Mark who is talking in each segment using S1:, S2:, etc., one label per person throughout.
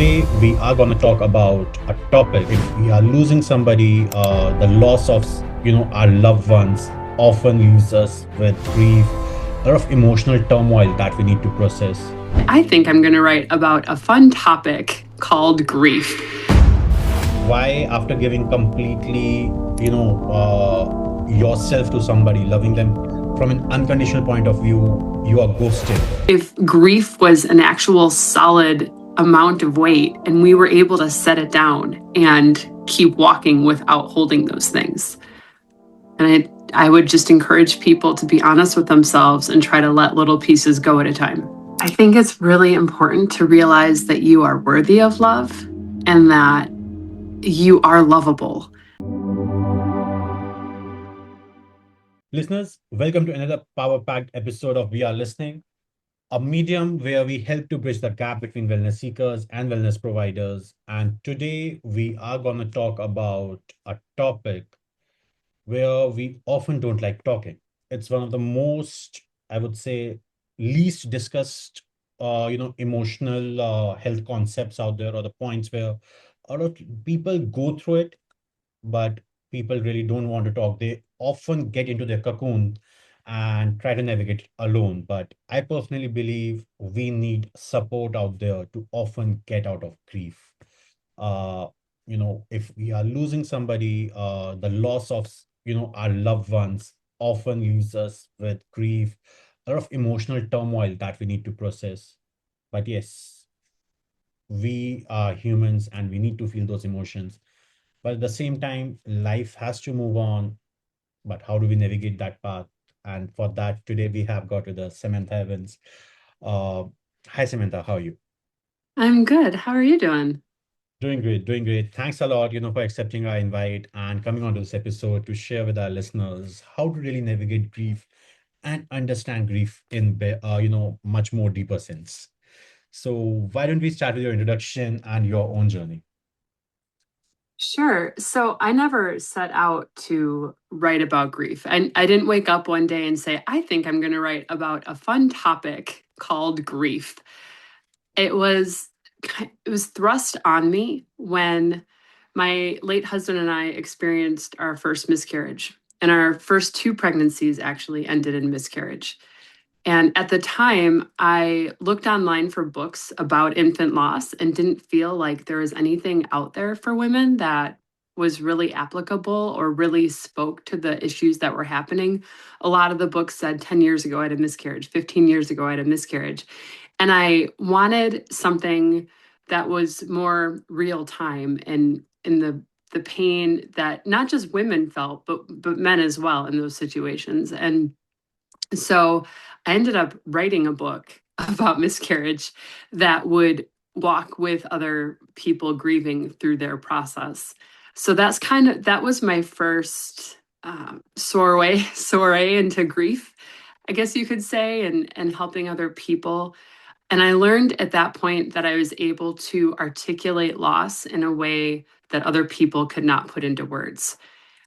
S1: Today we are going to talk about a topic. If we are losing somebody, the loss of our loved ones often leaves us with grief, a lot of emotional turmoil that we need to process.
S2: I think I'm going to write about a fun topic called grief.
S1: Why, after giving completely, yourself to somebody, loving them from an unconditional point of view, you are ghosted.
S2: If grief was an actual solid amount of weight and we were able to set it down and keep walking without holding those things. And I would just encourage people to be honest with themselves and try to let little pieces go at a time. I think it's really important to realize that you are worthy of love and that you are lovable.
S1: Listeners, welcome to another power packed episode of We Are Listening, a medium where we help to bridge the gap between wellness seekers and wellness providers. And today we are going to talk about a topic where we often don't like talking. It's one of the most, I would say, least discussed, emotional health concepts out there, or the points where a lot of people go through it, but people really don't want to talk. They often get into their cocoon and try to navigate alone. But I personally believe we need support out there to often get out of grief. Uh, if we are losing somebody, the loss of, our loved ones often leaves us with grief, a lot of emotional turmoil that we need to process. But yes, we are humans and we need to feel those emotions. But at the same time, life has to move on. But how do we navigate that path? And for that, today we have got with us Samantha Evans. Uh, Hi, Samantha. How are you?
S2: I'm good. How are you doing?
S1: Doing great, doing great. Thanks a lot, for accepting our invite and coming on to this episode to share with our listeners how to really navigate grief and understand grief in, much more deeper sense. So why don't we start with your introduction and your own journey?
S2: Sure. So I never set out to write about grief. I didn't wake up one day and say, I think I'm going to write about a fun topic called grief. It was it was thrust on me when my late husband and I experienced our first miscarriage. And our first two pregnancies actually ended in miscarriage. And at the time, I looked online for books about infant loss and didn't feel like there was anything out there for women that was really applicable or really spoke to the issues that were happening. A lot of the books said 10 years ago I had a miscarriage, 15 years ago I had a miscarriage. And I wanted something that was more real time and in the pain that not just women felt, but men as well in those situations. And so I ended up writing a book about miscarriage that would walk with other people grieving through their process. So that was my first soiree into grief, I guess you could say, and helping other people. And I learned at that point that I was able to articulate loss in a way that other people could not put into words.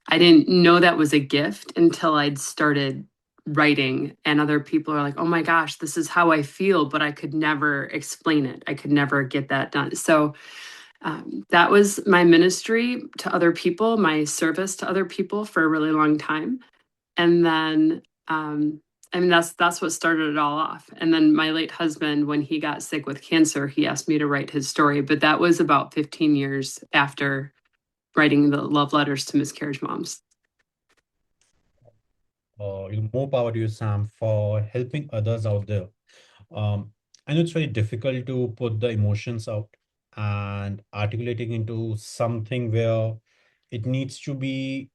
S2: I didn't know that was a gift until I'd started writing, and other people are like, oh my gosh, this is how I feel, but I could never explain it. I could never get that done. So that was my ministry to other people, my service to other people for a really long time. And then, I mean, that's what started it all off. And then my late husband, when he got sick with cancer, he asked me to write his story, but that was about 15 years after writing the love letters to miscarriage moms.
S1: More power to you, Sam, for helping others out there. Um, I know it's very difficult to put the emotions out and articulating into something where it needs to be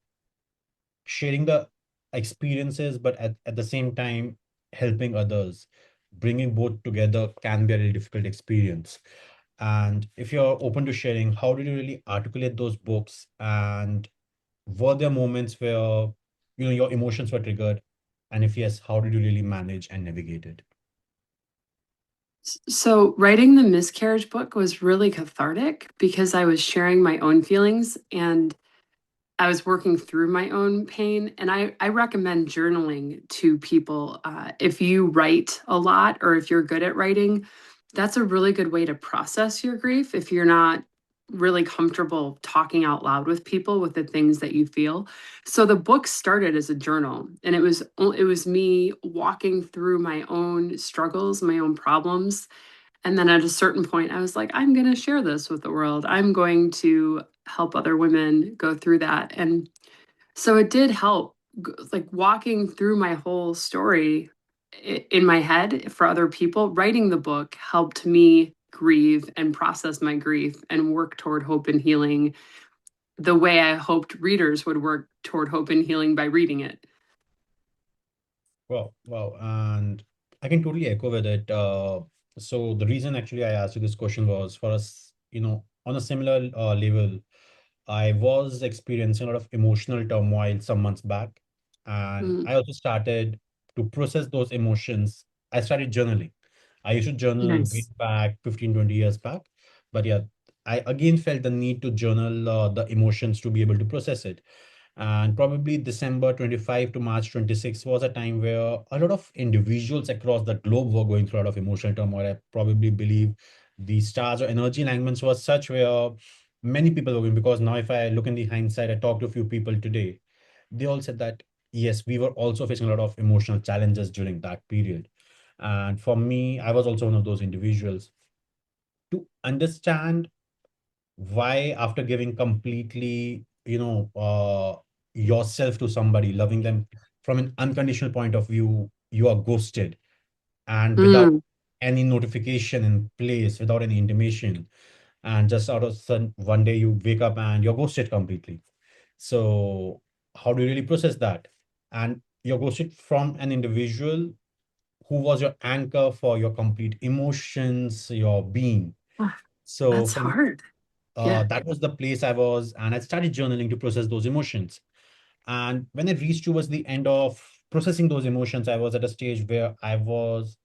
S1: sharing the experiences, but at the same time, helping others. Bringing both together can be a really difficult experience. And if you're open to sharing, how did you really articulate those books? And were there moments where, your emotions were triggered? And if yes, how did you really manage and navigate it?
S2: So, writing the miscarriage book was really cathartic because I was sharing my own feelings and I was working through my own pain. And I recommend journaling to people. If you write a lot or if you're good at writing, That's a really good way to process your grief if you're not really comfortable talking out loud with people with the things that you feel. So the book started as a journal, and it was me walking through my own struggles, my own problems. And then at a certain point I was like, I'm going to share this with the world. I'm going to help other women go through that. And so it did help, like walking through my whole story in my head for other people. Writing the book helped me grieve and process my grief and work toward hope and healing the way I hoped readers would work toward hope and healing by reading it.
S1: Wow, wow. And I can totally echo with it. So the reason actually I asked you this question was for us, on a similar level, I was experiencing a lot of emotional turmoil some months back. And
S2: Mm,
S1: I also started to process those emotions. I started journaling. I used to journal way
S2: nice.
S1: back 15, 20 years back. But yeah, I again felt the need to journal the emotions to be able to process it. And probably December 25 to March 26 was a time where a lot of individuals across the globe were going through a lot of emotional turmoil. I probably believe the stars or energy alignments was such where many people were going, because now if I look in the hindsight, I talked to a few people today, they all said that yes, we were also facing a lot of emotional challenges during that period. And for me, I was also one of those individuals. To understand why, after giving completely yourself to somebody, loving them from an unconditional point of view, you are ghosted, and without
S2: Mm,
S1: any notification in place, without any intimation, and just out of sudden one day you wake up and you're ghosted completely. So how do you really process that? And you're ghosted from an individual who was your anchor for your complete emotions, your being.
S2: ah,
S1: So
S2: that's
S1: for me,
S2: hard. Yeah.
S1: that was the place I was, and I started journaling to process those emotions. And when I reached towards the end of processing those emotions, I was at a stage where I was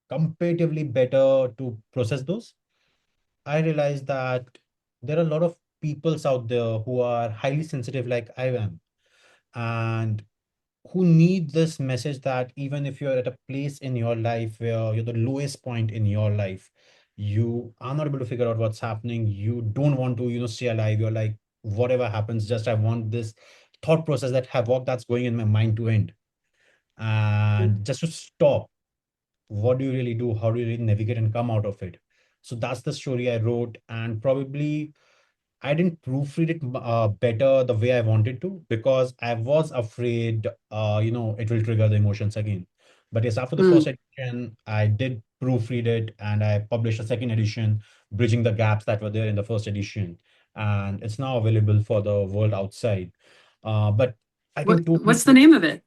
S1: comparatively better to process those. I realized that there are a lot of peoples out there who are highly sensitive, like I am, and who need this message that even if you're at a place in your life where you're the lowest point in your life, you are not able to figure out what's happening, you don't want to, stay alive. You're like, whatever happens, just I want this thought process, that havoc that's going in my mind to end. And just to stop, what do you really do? How do you really navigate and come out of it? So that's the story I wrote. And probably I didn't proofread it better the way I wanted to, because I was afraid, it will trigger the emotions again. But yes, after the first
S2: Mm,
S1: edition, I did proofread it and I published a second edition, bridging the gaps that were there in the first edition. And it's now available for the world outside. But I can totally,
S2: what's the name of it?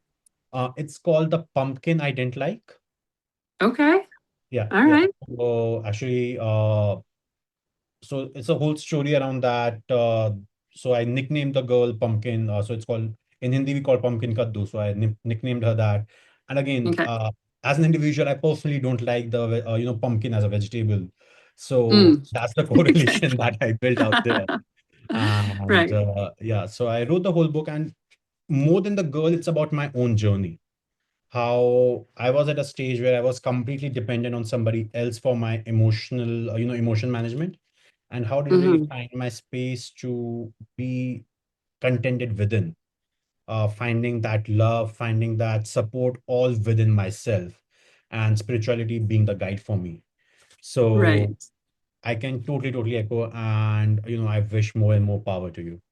S1: it's called The Pumpkin I Didn't Like.
S2: Okay.
S1: Yeah,
S2: All
S1: yeah.
S2: right.
S1: So actually, so it's a whole story around that. So I nicknamed the girl Pumpkin. So it's called, in Hindi we call Pumpkin Kaddu. So I nicknamed her that. And again,
S2: Okay.
S1: as an individual, I personally don't like the pumpkin as a vegetable. So
S2: Mm.
S1: that's the
S2: Okay.
S1: correlation that I built out there. And
S2: Right.
S1: yeah, so I wrote the whole book, and more than the girl, it's about my own journey. How I was at a stage where I was completely dependent on somebody else for my emotional, emotion management. And how did I really
S2: Hmm.
S1: find my space to be contented within, finding that love, finding that support all within myself, and spirituality being the guide for me.
S2: Right.
S1: So I can totally, totally echo, and I wish more and more power to you.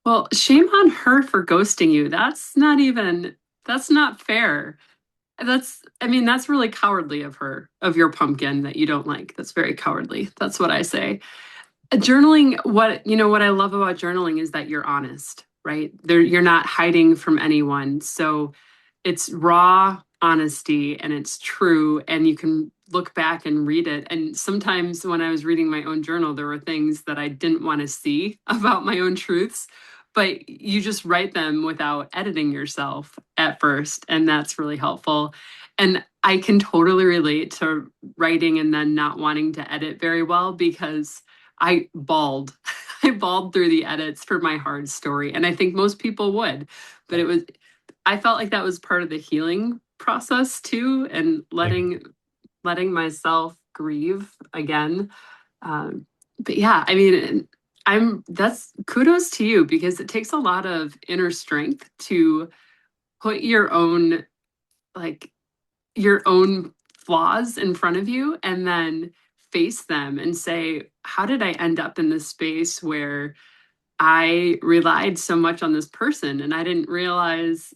S2: Well, shame on her for ghosting you. That's not fair. I mean, that's really cowardly of her, of your pumpkin that you don't like. That's very cowardly. That's what I say. Journaling, what I love about journaling is that you're honest, right? You're not hiding from anyone. So it's raw honesty and it's true, and you can look back and read it. And sometimes when I was reading my own journal, there were things that I didn't want to see about my own truths, but you just write them without editing yourself at first, and that's really helpful. And I can totally relate to writing and then not wanting to edit very well, because I bawled. I bawled through the edits for my hard story. And I think most people would, but I felt like that was part of the healing process too. And
S1: Agree.
S2: letting myself grieve again. But yeah, I mean, I'm that's kudos to you because it takes a lot of inner strength to put like your own flaws in front of you and then face them and say, how did I end up in this space where I relied so much on this person and I didn't realize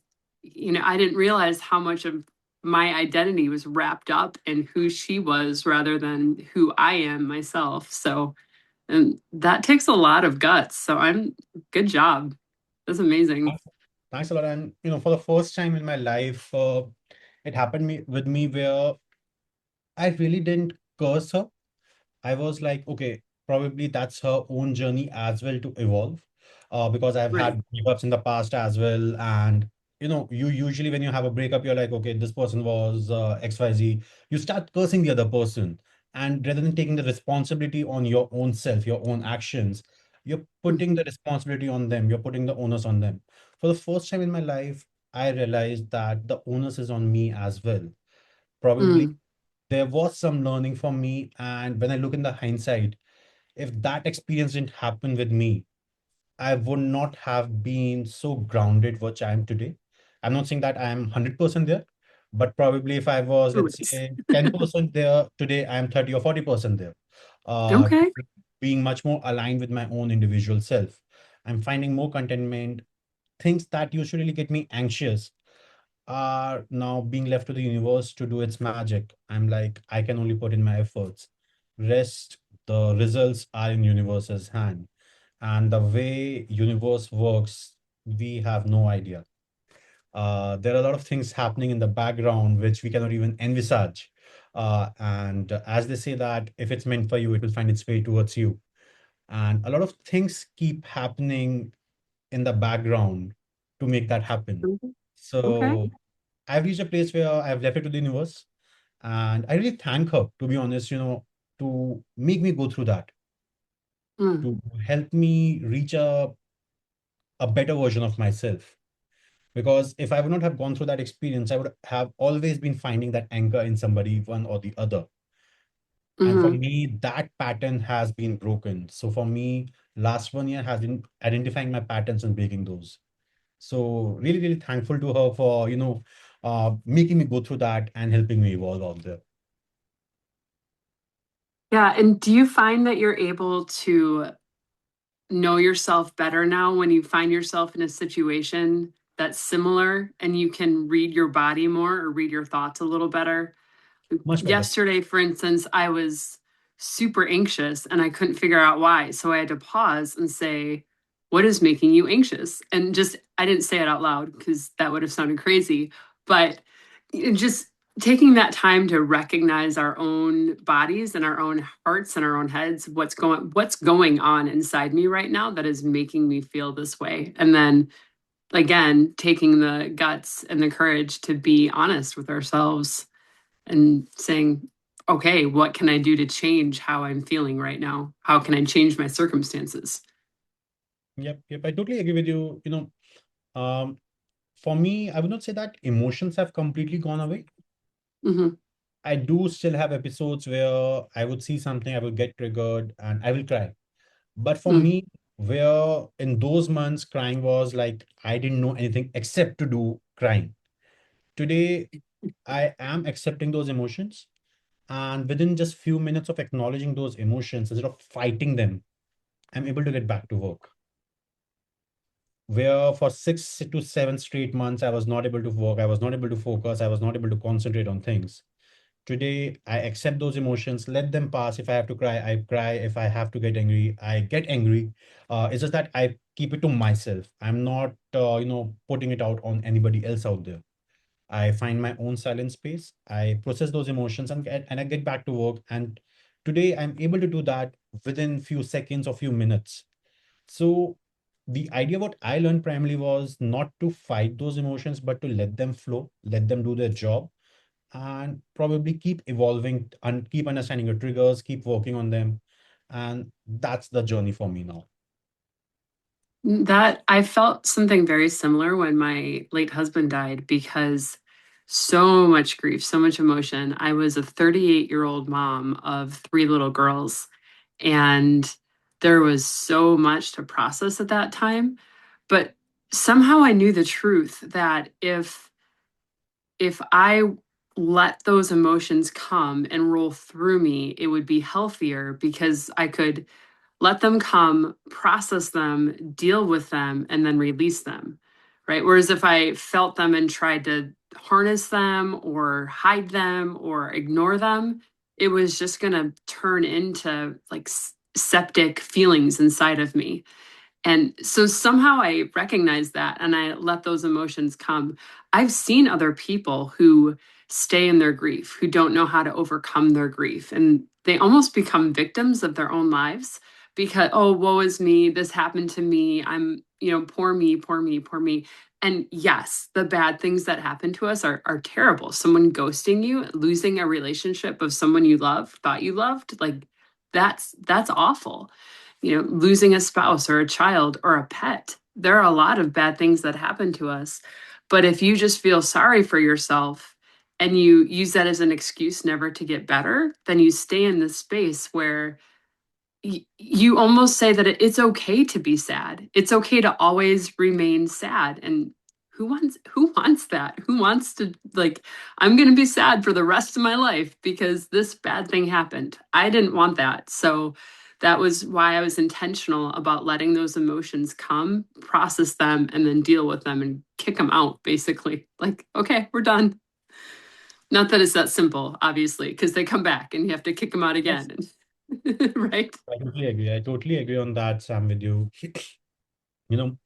S2: how much of my identity was wrapped up in who she was rather than who I am myself. So, and that takes a lot of guts. So good job. That's amazing.
S1: Thanks a lot. And for the first time in my life, it happened with me where I really didn't curse her. I was like, okay, probably that's her own journey as well to evolve. Because I've
S2: Right.
S1: had breakups in the past as well. And, you usually, when you have a breakup, you're like, okay, this person was XYZ. You start cursing the other person. And rather than taking the responsibility on your own self, your own actions, you're putting the responsibility on them. You're putting the onus on them. For the first time in my life, I realized that the onus is on me as well. Probably
S2: Mm-hmm.
S1: there was some learning for me. And when I look in the hindsight, if that experience didn't happen with me, I would not have been so grounded, which I am today. I'm not saying that I'm 100% there, but probably if I was, let's say, 10% there today, I am 30 or 40% there. Uh,
S2: Okay.
S1: Being much more aligned with my own individual self. I'm finding more contentment. Things that usually get me anxious are now being left to the universe to do its magic. I'm like, I can only put in my efforts. Rest, the results are in universe's hand. And the way universe works, we have no idea. There are a lot of things happening in the background which we cannot even envisage. And as they say that if it's meant for you, it will find its way towards you. And a lot of things keep happening in the background to make that happen.
S2: Okay.
S1: So I've reached a place where I've left it to the universe. And I really thank her, to be honest, to make me go through that,
S2: Mm.
S1: to help me reach a better version of myself. Because if I would not have gone through that experience, I would have always been finding that anchor in somebody, one or the other. And for
S2: Mm-hmm.
S1: me, that pattern has been broken. So for me, last 1 year has been identifying my patterns and breaking those. So really, really thankful to her for, making me go through that and helping me evolve out there.
S2: Yeah. And do you find that you're able to know yourself better now when you find yourself in a situation that's similar and you can read your body more or read your thoughts a little better?
S1: Much better.
S2: Yesterday, for instance, I was super anxious and I couldn't figure out why. So I had to pause and say, what is making you anxious? And just, I didn't say it out loud because that would have sounded crazy, but just taking that time to recognize our own bodies and our own hearts and our own heads, what's going on inside me right now that is making me feel this way. And then again, taking the guts and the courage to be honest with ourselves and saying, okay, what can I do to change how I'm feeling right now? How can I change my circumstances?
S1: Yep, yep. I totally agree with you. Um, for me, I would not say that emotions have completely gone away.
S2: Mm-hmm.
S1: I do still have episodes where I would see something, I will get triggered and I will cry. But for
S2: Mm.
S1: me, where in those months, crying was like I didn't know anything except to do crying. Today, I am accepting those emotions. And within just few minutes of acknowledging those emotions, instead of fighting them, I'm able to get back to work. Where for 6 to 7 straight months, I was not able to work, I was not able to focus, I was not able to concentrate on things. Today, I accept those emotions, let them pass. If I have to cry, I cry. If I have to get angry, I get angry. It's just that I keep it to myself. I'm not, putting it out on anybody else out there. I find my own silent space. I process those emotions and I get back to work. And today, I'm able to do that within few seconds or few minutes. So the idea what I learned primarily was not to fight those emotions, but to let them flow, let them do their job, and probably keep evolving and keep understanding your triggers, keep working on them. And that's the journey for me now.
S2: That I felt something very similar when my late husband died because so much grief, so much emotion. I was a 38-year-old mom of three little girls, and there was so much to process at that time. But somehow I knew the truth that if I let those emotions come and roll through me, it would be healthier because I could let them come, process them, deal with them, and then release them. Right. Whereas if I felt them and tried to harness them or hide them or ignore them, it was just going to turn into like septic feelings inside of me. And so somehow I recognize that and I let those emotions come. I've seen other people who stay in their grief, who don't know how to overcome their grief, and they almost become victims of their own lives because, oh, woe is me. This happened to me. Poor me, poor me, poor me. And yes, the bad things that happen to us are terrible. Someone ghosting you, losing a relationship of someone you love, thought you loved, like that's awful. Losing a spouse or a child or a pet. There are a lot of bad things that happen to us. But if you just feel sorry for yourself and you use that as an excuse never to get better, then you stay in this space where you almost say that it's okay to be sad. It's okay to always remain sad. And who wants that? Who wants to like I'm going to be sad for the rest of my life because this bad thing happened. I didn't want that. So that was why I was intentional about letting those emotions come, process them, and then deal with them and kick them out, basically. Like, okay, we're done. Not that it's that simple, obviously, because they come back and you have to kick them out
S1: Yes,
S2: again. Right?
S1: I totally agree. I totally agree on that, Sam, with you. You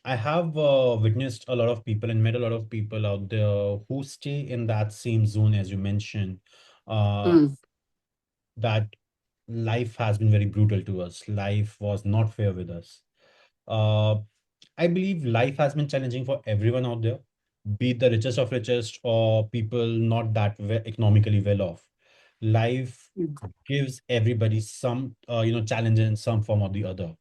S1: I have witnessed a lot of people and met a lot of people out there who stay in that same zone as you mentioned. Uh,
S2: Mm,
S1: that life has been very brutal to us. Life was not fair with us. Uh, I believe life has been challenging for everyone out there, be it the richest of richest or people not that economically well off. Life
S2: mm,
S1: gives everybody some, challenge in some form or the other.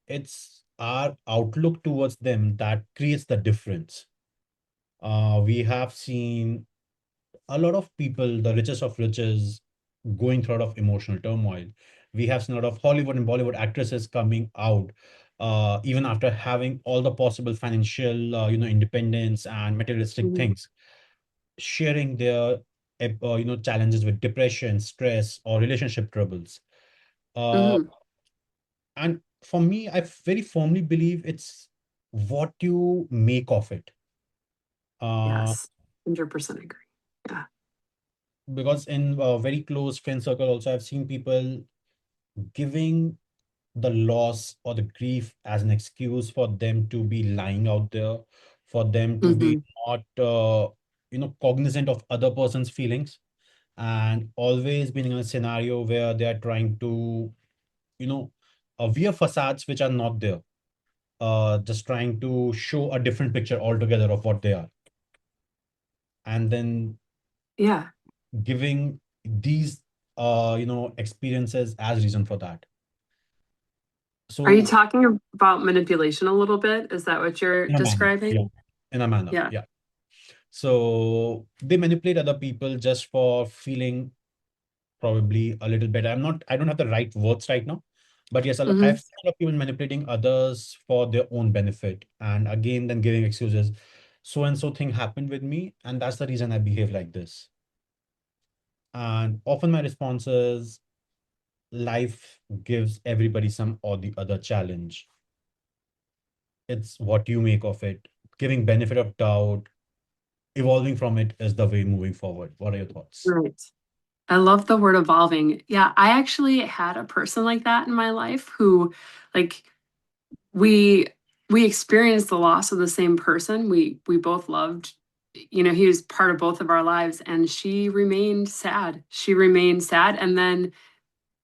S1: It's our outlook towards them that creates the difference. We have seen a lot of people, the richest of riches, going through a lot of emotional turmoil. We have seen a lot of Hollywood and Bollywood actresses coming out, even after having all the possible financial, independence and materialistic
S2: mhm,
S1: things, sharing their, challenges with depression, stress, or relationship troubles. Uh,
S2: mhm.
S1: and for me, I very firmly believe it's what you make of it. Uh,
S2: Yes, 100% agree. Yeah.
S1: because in a very close friend circle, also I've seen people giving the loss or the grief as an excuse for them to be lying out there, for them to be
S2: Hmm.
S1: not, cognizant of other person's feelings, and always being in a scenario where they are trying to, you know, wear facades which are not there, just trying to show a different picture altogether of what they are, and then
S2: Yeah.
S1: giving these, experiences as reason for that.
S2: Are you
S1: So
S2: talking about manipulation a little bit? Is that what you're
S1: in a manner, yeah,
S2: describing?
S1: in a manner,
S2: Yeah.
S1: yeah. So they manipulate other people just for feeling probably a little better. I don't have the right words right now, but yes,
S2: Hmm.
S1: I've seen a lot of people manipulating others for their own benefit. And again, then giving excuses. So and so thing happened with me, and that's the reason I behave like this. And often my response is life gives everybody some or the other challenge. It's what you make of it. Giving benefit of doubt, evolving from it is the way moving forward. What are your thoughts?
S2: Right. I love the word evolving. Yeah, I actually had a person like that in my life who, like, we we experienced the loss of the same person. We both loved, he was part of both of our lives, and she remained sad. She remained sad, and then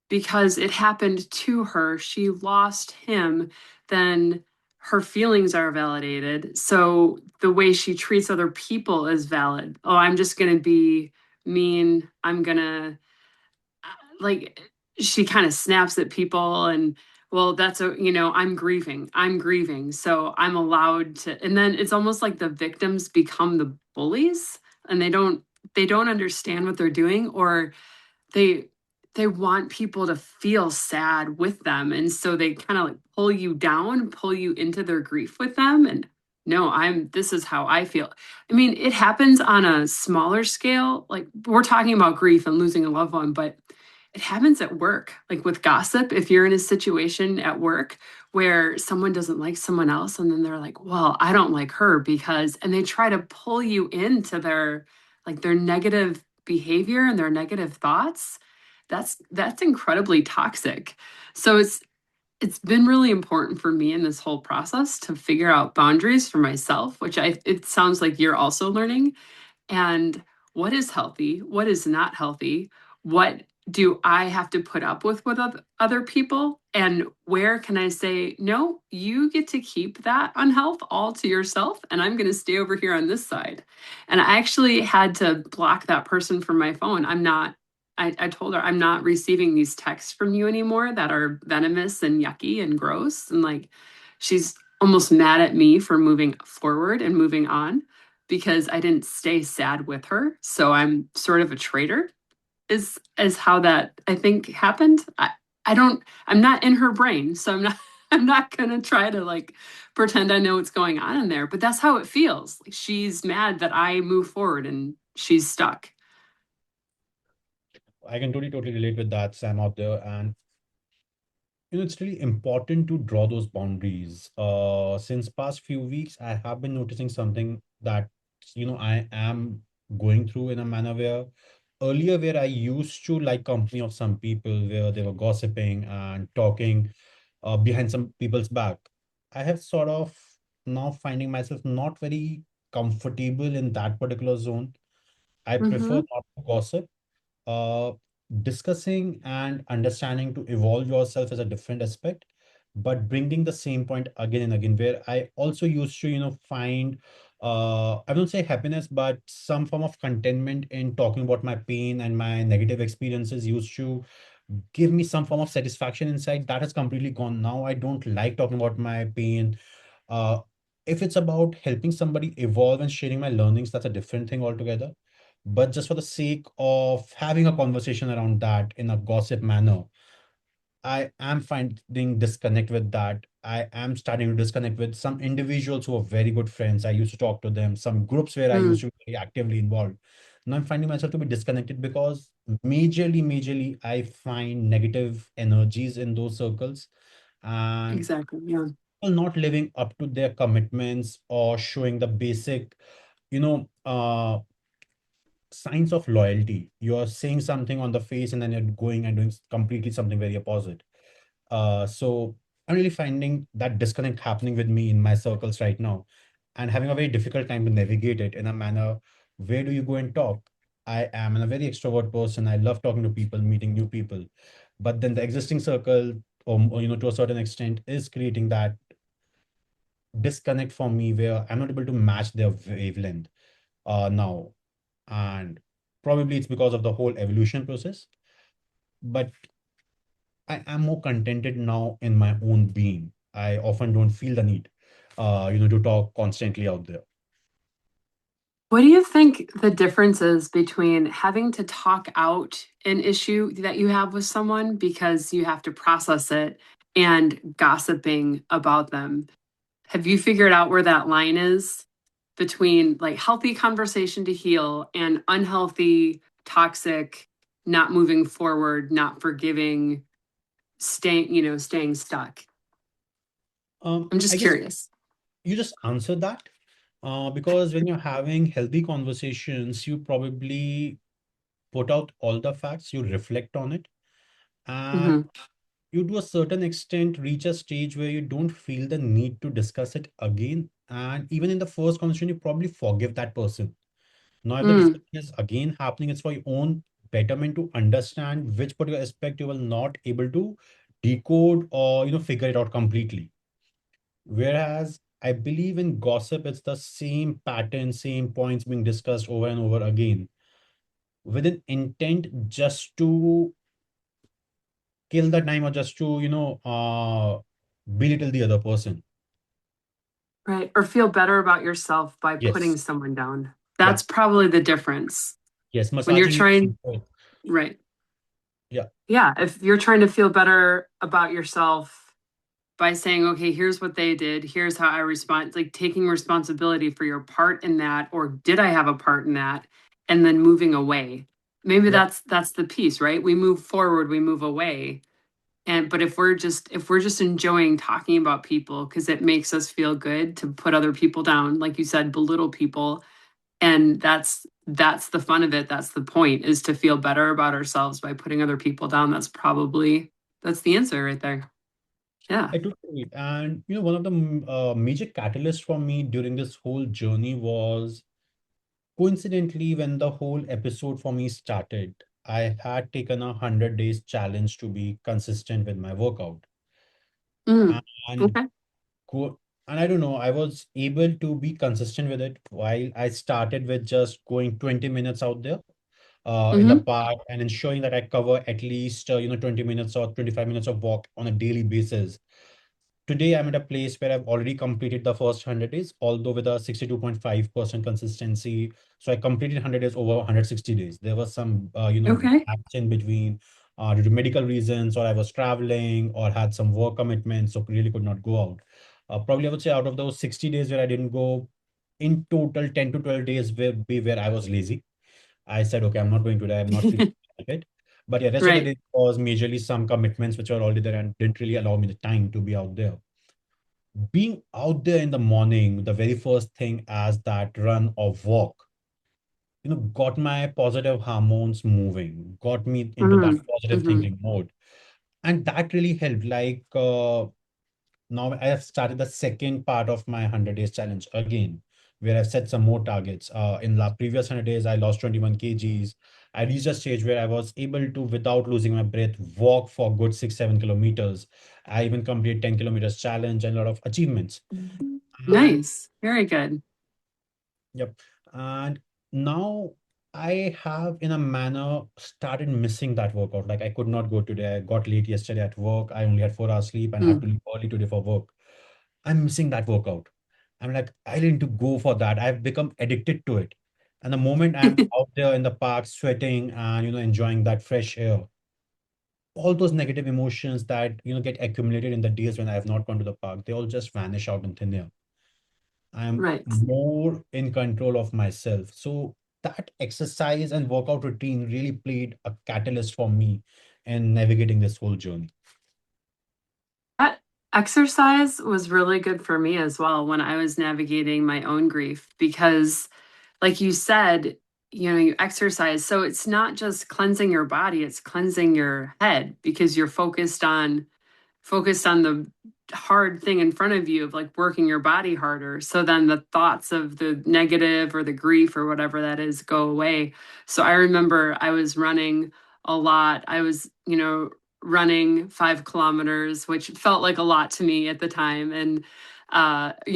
S2: because it happened to her, she lost him, then her feelings are validated. So the way she treats other people is valid. Oh, I'm just going to be mean. I'm going to like she kind of snaps at people and well, that's a, I'm grieving. So I'm allowed to, and then it's almost like the victims become the bullies and they don't understand what they're doing, or they they want people to feel sad with them, and so they kind of like pull you down, pull you into their grief with them. And no, this is how I feel. I mean, it happens on a smaller scale, like we're talking about grief and losing a loved one, but it happens at work, like with gossip. If you're in a situation at work where someone doesn't like someone else, and then they're like, well, I don't like her because, and they try to pull you into their negative behavior and their negative thoughts. That's incredibly toxic. So it's been really important for me in this whole process to figure out boundaries for myself, which it sounds like you're also learning, and what is healthy, what is not healthy, what do I have to put up with other people, and where can I say, no, you get to keep that unhealth all to yourself, and I'm going to stay over here on this side. And I actually had to block that person from my phone. I told her, I'm not receiving these texts from you anymore that are venomous and yucky and gross. And like, she's almost mad at me for moving forward and moving on because I didn't stay sad with her. So I'm sort of a traitor, is how that I think happened. I'm not in her brain, so I'm not I'm not gonna try to like pretend I know what's going on in there, but that's how it feels. Like she's mad that I move forward and she's stuck.
S1: I can totally relate with that, Sam, out there. And it's really important to draw those boundaries. Since past few weeks, I have been noticing something that I am going through in a manner where earlier, where I used to like company of some people where they were gossiping and talking behind some people's back, I have sort of now finding myself not very comfortable in that particular zone. I prefer
S2: Mm-hmm.
S1: not to gossip. uh, Discussing and understanding to evolve yourself is a different aspect, but bringing the same point again and again, where I also used to, find, I don't say happiness, but some form of contentment in talking about my pain and my negative experiences used to give me some form of satisfaction inside. That has completely gone. Now I don't like talking about my pain. Uh, if it's about helping somebody evolve and sharing my learnings, that's a different thing altogether. But just for the sake of having a conversation around that in a gossip manner, I am finding disconnect with that. I am starting to disconnect with some individuals who are very good friends. I used to talk to them, some groups where I used
S2: Mm,
S1: to be very actively involved. Now I'm finding myself to be disconnected because majorly, I find negative energies in those circles, and
S2: exactly. Yeah.
S1: people not living up to their commitments or showing the basic, you know, uh, signs of loyalty. You're saying something on the face and then you're going and doing completely something very opposite. So I'm really finding that disconnect happening with me in my circles right now and having a very difficult time to navigate it in a manner. Where do you go and talk? I am a very extrovert person. I love talking to people, meeting new people. But then the existing circle, or to a certain extent, is creating that disconnect for me where I'm not able to match their wavelength now. And probably it's because of the whole evolution process. But I am more contented now in my own being. I often don't feel the need, to talk constantly out there.
S2: What do you think the difference is between having to talk out an issue that you have with someone because you have to process it and gossiping about them? Have you figured out where that line is between like healthy conversation to heal and unhealthy, toxic, not moving forward, not forgiving, staying stuck? I'm
S1: I
S2: just
S1: guess
S2: curious.
S1: you just answered that because when you're having healthy conversations, you probably put out all the facts, you reflect on it, and
S2: Hmm.
S1: you to a certain extent reach a stage where you don't feel the need to discuss it again. And even in the first conversation, you probably forgive that person. Now, if the
S2: Mm,
S1: discussion is again happening, it's for your own betterment to understand which particular aspect you will not able to decode or figure it out completely. Whereas I believe in gossip, it's the same pattern, same points being discussed over and over again with an intent just to kill the time or just to, belittle the other person.
S2: Right. Or feel better about yourself by putting
S1: Yes.
S2: someone down.
S1: Yeah.
S2: That's probably the difference.
S1: Yes.
S2: When you're
S1: Massaging your
S2: trying,
S1: ego.
S2: right.
S1: Yeah.
S2: Yeah. If you're trying to feel better about yourself by saying, okay, here's what they did, here's how I respond, like taking responsibility for your part in that, or did I have a part in that? And then moving away. Maybe
S1: Yep.
S2: that's the piece, right? We move forward, we move away. And but if we're just enjoying talking about people because it makes us feel good to put other people down, like you said, belittle people, and that's the fun of it. That's the point, is to feel better about ourselves by putting other people down. That's the answer right there. Yeah.
S1: I totally agree. And one of the major catalysts for me during this whole journey was coincidentally when the whole episode for me started. I had taken a 100 days challenge to be consistent with my workout.
S2: Mm.
S1: And
S2: Okay.
S1: go and I don't know, I was able to be consistent with it while I started with just going 20 minutes out there in the
S2: Mm-hmm.
S1: park and ensuring that I cover at least 20 minutes or 25 minutes of walk on a daily basis. Today, I'm at a place where I've already completed the first 100 days, although with a 62.5% consistency. So I completed 100 days over 160 days. There was some,
S2: Okay.
S1: gaps in between due to medical reasons, or I was traveling or had some work commitments, so really could not go out. Probably I would say out of those 60 days where I didn't go, in total, 10 to 12 days will be where I was lazy. I said, okay, I'm not going today. I'm not feeling like it. But yeah, rest of the
S2: Right.
S1: day was majorly some commitments which were already there and didn't really allow me the time to be out there. Being out there in the morning, the very first thing as that run or walk, got my positive hormones moving, got me into that
S2: Mm.
S1: positive
S2: Mm-hmm.
S1: thinking mode. And that really helped. Like now I have started the second part of my 100 days challenge again, where I've set some more targets. In the previous 100 days, I lost 21 kgs. I reached a stage where I was able to, without losing my breath, walk for good 6, 7 kilometers. I even completed 10 kilometers challenge and a lot of achievements. And
S2: Nice. Very good.
S1: yep. And now I have, in a manner, started missing that workout. Like I could not go today. I got late yesterday at work. I only had 4 hours sleep and I have to
S2: Mm.
S1: leave early today for work. I'm missing that workout. I'm like, I need to go for that. I've become addicted to it. And the moment I'm out there in the park sweating and enjoying that fresh air, all those negative emotions that get accumulated in the days when I have not gone to the park, they all just vanish out in thin air. I'm
S2: Right.
S1: more in control of myself. So that exercise and workout routine really played a catalyst for me in navigating this whole journey.
S2: That exercise was really good for me as well when I was navigating my own grief because, like you said, you exercise. So it's not just cleansing your body, it's cleansing your head because you're focused on the hard thing in front of you of like working your body harder. So then the thoughts of the negative or the grief or whatever that is go away. So I remember I was running a lot. I was, running 5 kilometers, which felt like a lot to me at the time. And,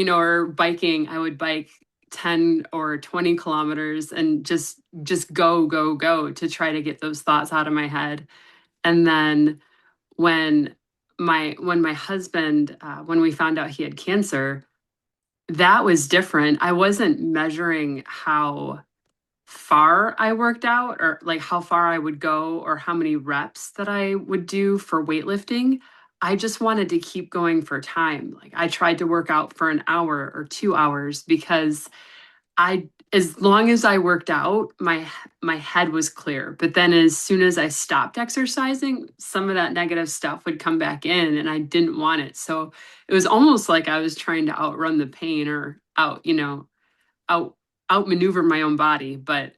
S2: or biking, I would bike 10 or 20 kilometers and just go, go, go to try to get those thoughts out of my head. And then when my husband when we found out he had cancer, that was different. I wasn't measuring how far I worked out or like how far I would go or how many reps that I would do for weightlifting. I just wanted to keep going for time. Like I tried to work out for an hour or 2 hours because as long as I worked out, my head was clear. But then as soon as I stopped exercising, some of that negative stuff would come back in and I didn't want it. So it was almost like I was trying to outrun the pain or out outmaneuver my own body. But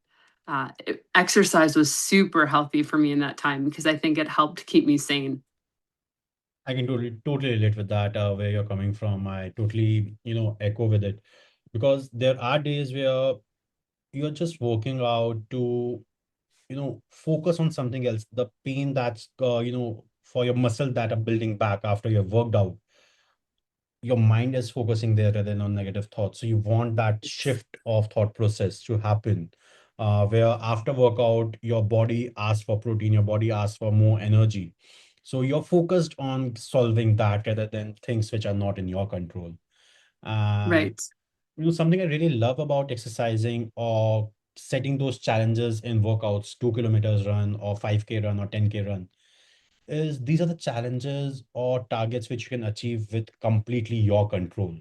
S2: exercise was super healthy for me in that time because I think it helped keep me sane.
S1: I can totally relate with that, where you're coming from. I totally, echo with it because there are days where you're just working out to, focus on something else. The pain that's, for your muscle that are building back after you've worked out, your mind is focusing there rather than on negative thoughts. So you want that shift of thought process to happen, where after workout, your body asks for protein, your body asks for more energy. So you're focused on solving that rather than things which are not in your control. And
S2: Right.
S1: something I really love about exercising or setting those challenges in workouts, 2 kilometers run or 5K run or 10K run, is these are the challenges or targets which you can achieve with completely your control.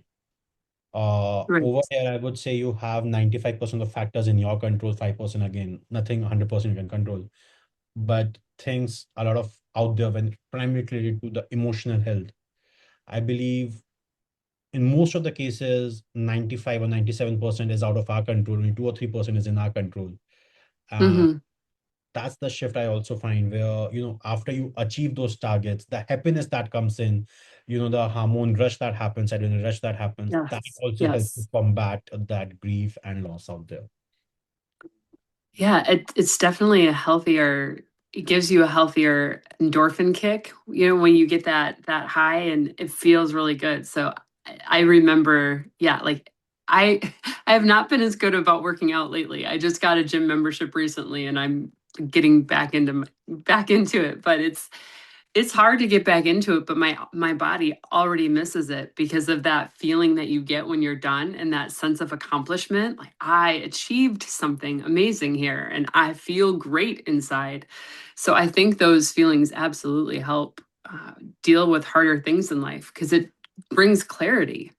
S2: Right.
S1: Over here, I would say you have 95% of factors in your control, 5% again, nothing 100% you can control. But things a lot of out there when primarily related to the emotional health. I believe in most of the cases, 95 or 97% is out of our control, only 2 or 3% is in our control. And
S2: Hmm.
S1: that's the shift I also find where, after you achieve those targets, the happiness that comes in, the hormone rush that happens, adrenaline rush that happens, that
S2: Yes.
S1: also helps to
S2: Yes.
S1: combat that grief and loss out there.
S2: Yeah, it's definitely a healthier, it gives you a healthier endorphin kick, when you get that high and it feels really good. So I remember, yeah, like I I have not been as good about working out lately. I just got a gym membership recently and I'm getting back into it, but it's hard to get back into it, but my body already misses it because of that feeling that you get when you're done and that sense of accomplishment. Like I achieved something amazing here and I feel great inside. So I think those feelings absolutely help deal with harder things in life because it brings clarity.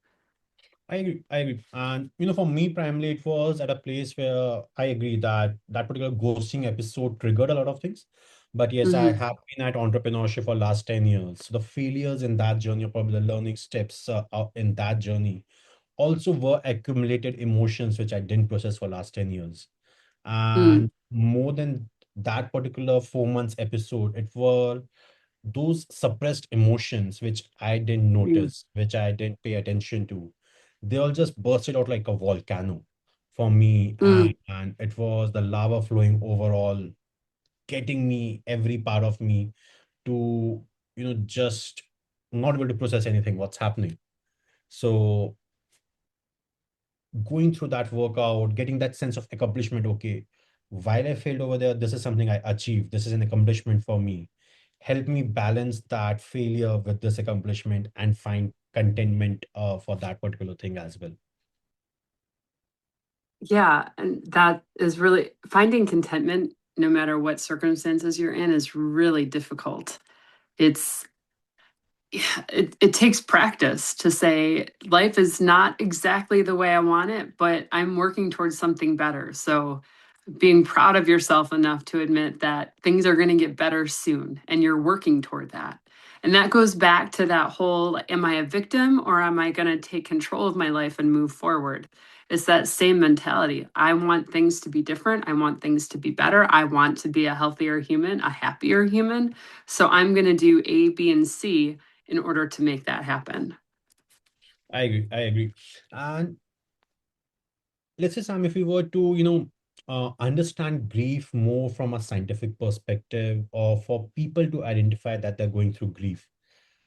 S1: I agree. I agree. And for me, primarily, it was at a place where I agree that that particular ghosting episode triggered a lot of things. But yes, I
S2: Hmm.
S1: have been at entrepreneurship for last 10 years. So the failures in that journey, or probably the learning steps in that journey, also were accumulated emotions which I didn't process for last 10 years.
S2: Mm.
S1: And more than that particular 4 months episode, it were those suppressed emotions which I didn't
S2: Mm.
S1: notice, which I didn't pay attention to, they all just bursted out like a volcano for me.
S2: Mm.
S1: And it was the lava flowing overall, getting me, every part of me to, just not able to process anything, what's happening. So going through that workout, getting that sense of accomplishment. Okay, while I failed over there, this is something I achieved. This is an accomplishment for me. Help me balance that failure with this accomplishment and find contentment for that particular thing as well.
S2: Yeah, and that is really finding contentment no matter what circumstances you're in is really difficult. It's Yeah, it takes practice to say life is not exactly the way I want it, but I'm working towards something better. So being proud of yourself enough to admit that things are going to get better soon and you're working toward that. And that goes back to that whole, am I a victim or am I going to take control of my life and move forward? It's that same mentality. I want things to be different. I want things to be better. I want to be a healthier human, a happier human. So I'm going to do A, B, and C in order to make that happen.
S1: I agree. I agree. And let's say, Sam, if we were to, understand grief more from a scientific perspective, or for people to identify that they're going through grief.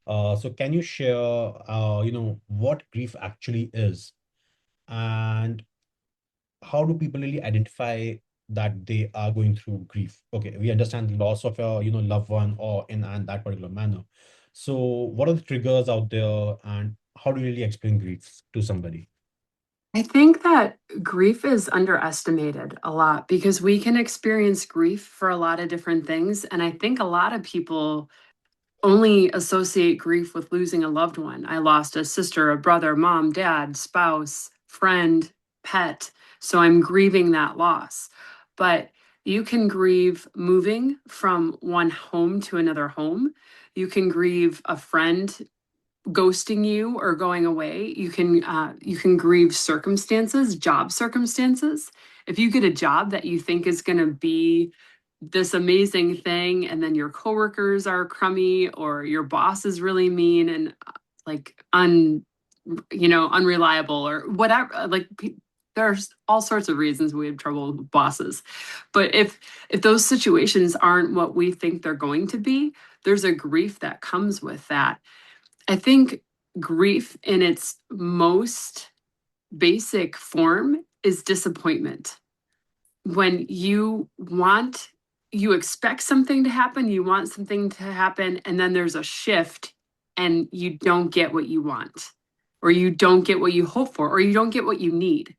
S1: So can you share, what grief actually is, and how do people really identify that they are going through grief? Okay, we understand the loss of a, loved one or in and that particular manner. So what are the triggers out there, and how do you really explain grief to somebody?
S2: I think that grief is underestimated a lot because we can experience grief for a lot of different things. And I think a lot of people only associate grief with losing a loved one. I lost a sister, a brother, mom, dad, spouse, friend, pet. So I'm grieving that loss. But you can grieve moving from one home to another home. You can grieve a friend ghosting you or going away. You can grieve circumstances, job circumstances. If you get a job that you think is going to be this amazing thing and then your coworkers are crummy or your boss is really mean and like unreliable or whatever, there's all sorts of reasons we have trouble with bosses. But if those situations aren't what we think they're going to be, there's a grief that comes with that. I think grief in its most basic form is disappointment. When you expect something to happen, you want something to happen, and then there's a shift and you don't get what you want, or you don't get what you hope for, or you don't get what you need.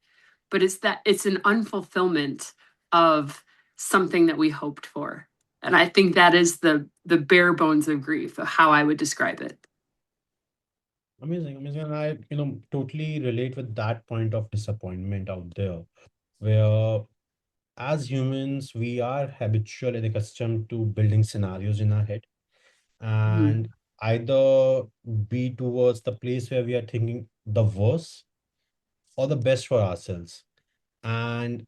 S2: But it's an unfulfillment of something that we hoped for. And I think that is the bare bones of grief, how I would describe it.
S1: Amazing, amazing. And I, totally relate with that point of disappointment out there, where as humans, we are habitual and accustomed to building scenarios in our head
S2: Mhm.
S1: and either be towards the place where we are thinking the worst or the best for ourselves. And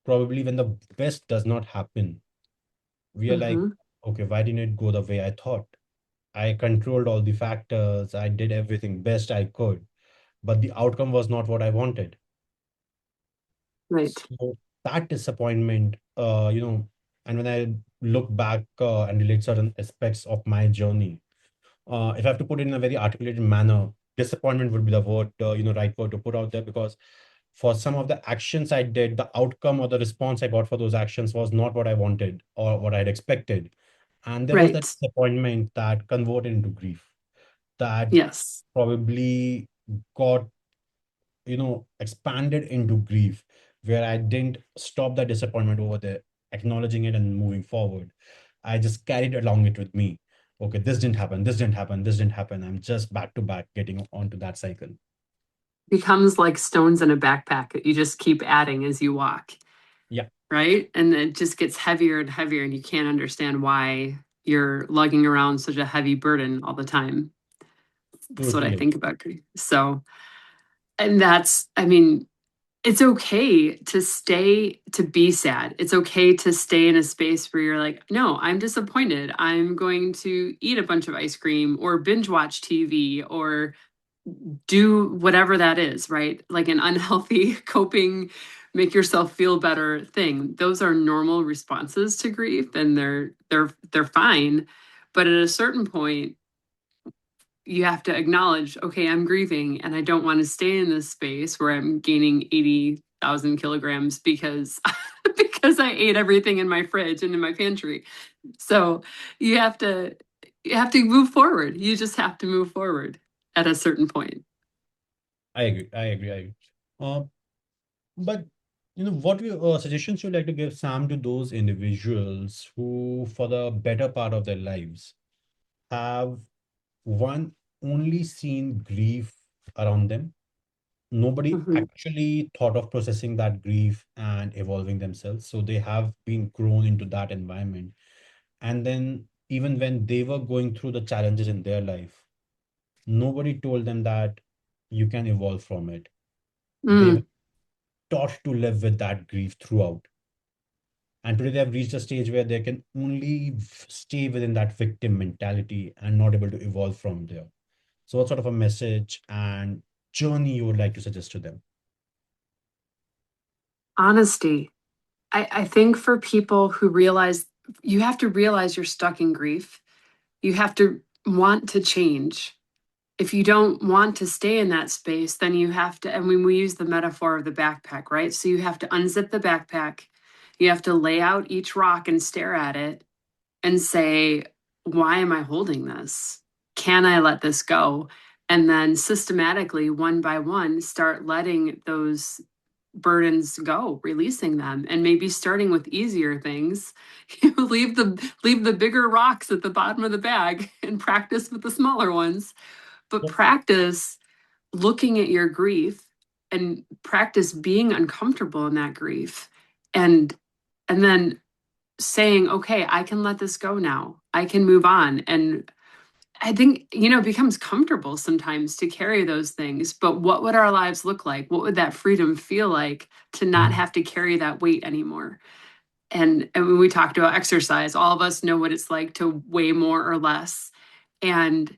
S1: probably when the best does not happen, we are like,
S2: Mhm.
S1: okay, why didn't it go the way I thought? I controlled all the factors, I did everything best I could, but the outcome was not what I wanted.
S2: Right.
S1: So that disappointment, and when I look back and relate certain aspects of my journey, if I have to put it in a very articulated manner, disappointment would be the word, right word to put out there, because for some of the actions I did, the outcome or the response I got for those actions was not what I wanted or what I had expected. And there was that
S2: Right.
S1: disappointment that converted into grief, that
S2: Yes.
S1: probably got, expanded into grief, where I didn't stop that disappointment over there, acknowledging it and moving forward. I just carried along it with me. Okay, this didn't happen, this didn't happen, this didn't happen. I'm just back to back getting onto that cycle.
S2: Becomes like stones in a backpack that you just keep adding as you walk,
S1: Yeah,
S2: right? And it just gets heavier and heavier, and you can't understand why you're lugging around such a heavy burden all the time. That's what I
S1: totally.
S2: think about grief. So, and that's, I mean, it's okay to stay, to be sad. It's okay to stay in a space where you're like, no, I'm disappointed. I'm going to eat a bunch of ice cream or binge watch TV or do whatever that is, right? Like an unhealthy coping, make yourself feel better thing. Those are normal responses to grief, and they're fine. But at a certain point, you have to acknowledge, okay, I'm grieving and I don't want to stay in this space where I'm gaining 80,000 kilograms because because I ate everything in my fridge and in my pantry. So you have to you have to move forward. You just have to move forward at a certain point.
S1: I agree. I agree. I agree. Uh, but what suggestions you like to give, Sam, to those individuals who, for the better part of their lives, have one only seen grief around them, nobody
S2: Mhm.
S1: actually thought of processing that grief and evolving themselves. So they have been grown into that environment. And then, even when they were going through the challenges in their life, nobody told them that you can evolve from it. They were
S2: Mm.
S1: taught to live with that grief throughout. And today they have reached a stage where they can only stay within that victim mentality and not able to evolve from there. So, what sort of a message and journey you would like to suggest to them?
S2: Honesty. I think for people who realize, you have to realize you're stuck in grief. You have to want to change. If you don't want to stay in that space, then you have to, and when we use the metaphor of the backpack, right? So you have to unzip the backpack, you have to lay out each rock and stare at it and say, why am I holding this? Can I let this go? And then systematically, one by one, start letting those burdens go, releasing them, and maybe starting with easier things. You leave the bigger rocks at the bottom of the bag and practice with the smaller ones, but
S1: Yep.
S2: practice looking at your grief and practice being uncomfortable in that grief, and then saying, okay, I can let this go now, I can move on. And I think, it becomes comfortable sometimes to carry those things, but what would our lives look like? What would that freedom feel like to not
S1: Mhm.
S2: have to carry that weight anymore? And when we talked about exercise, all of us know what it's like to weigh more or less. And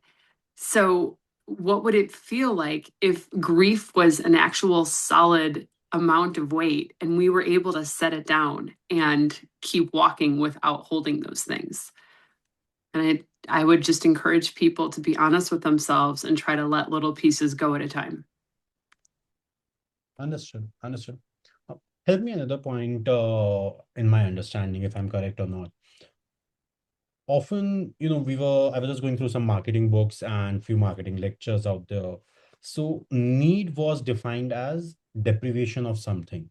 S2: so, what would it feel like if grief was an actual solid amount of weight and we were able to set it down and keep walking without holding those things? And I would just encourage people to be honest with themselves and try to let little pieces go at a time.
S1: Understood. Understood. Uh, Help me another point in my understanding, if I'm correct or not. Often, I was just going through some marketing books and few marketing lectures out there. So need was defined as deprivation of something.